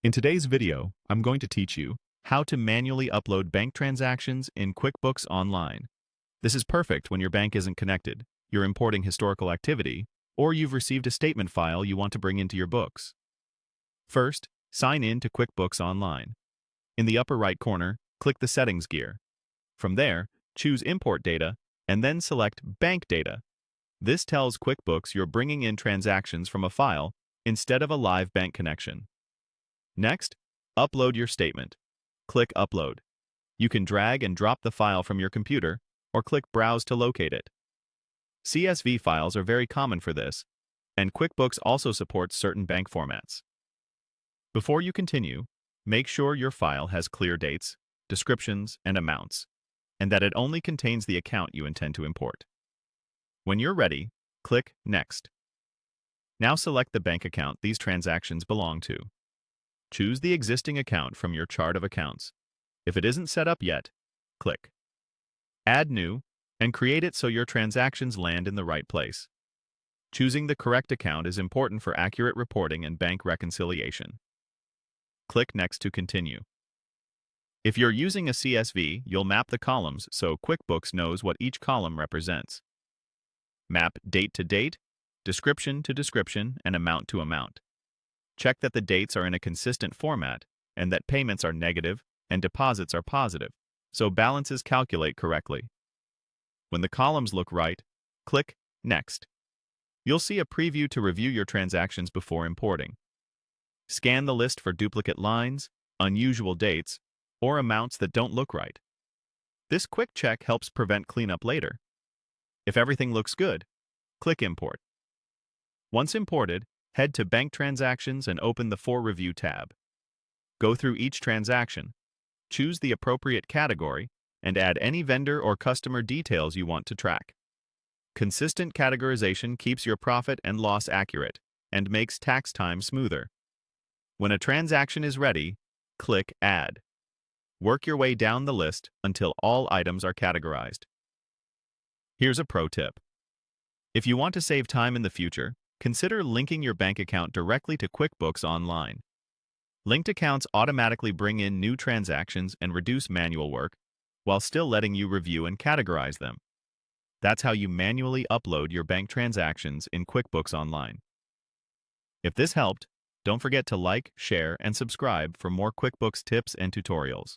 In today's video, I'm going to teach you how to manually upload bank transactions in QuickBooks Online. This is perfect when your bank isn't connected, you're importing historical activity, or you've received a statement file you want to bring into your books. First, sign in to QuickBooks Online. In the upper right corner, click the Settings gear. From there, choose Import Data, and then select Bank Data. This tells QuickBooks you're bringing in transactions from a file instead of a live bank connection. Next, upload your statement. Click Upload. You can drag and drop the file from your computer, or click Browse to locate it. CSV files are very common for this, and QuickBooks also supports certain bank formats. Before you continue, make sure your file has clear dates, descriptions, and amounts, and that it only contains the account you intend to import. When you're ready, click Next. Now select the bank account these transactions belong to. Choose the existing account from your chart of accounts. If it isn't set up yet, click Add New and create it so your transactions land in the right place. Choosing the correct account is important for accurate reporting and bank reconciliation. Click Next to continue. If you're using a CSV, you'll map the columns so QuickBooks knows what each column represents. Map date to date, description to description, and amount to amount. Check that the dates are in a consistent format and that payments are negative and deposits are positive, so balances calculate correctly. When the columns look right, click Next. You'll see a preview to review your transactions before importing. Scan the list for duplicate lines, unusual dates, or amounts that don't look right. This quick check helps prevent cleanup later. If everything looks good, click Import. Once imported, head to Bank Transactions and open the For Review tab. Go through each transaction, choose the appropriate category, and add any vendor or customer details you want to track. Consistent categorization keeps your profit and loss accurate and makes tax time smoother. When a transaction is ready, click Add. Work your way down the list until all items are categorized. Here's a pro tip. If you want to save time in the future, consider linking your bank account directly to QuickBooks Online. Linked accounts automatically bring in new transactions and reduce manual work, while still letting you review and categorize them. That's how you manually upload your bank transactions in QuickBooks Online. If this helped, don't forget to like, share, and subscribe for more QuickBooks tips and tutorials.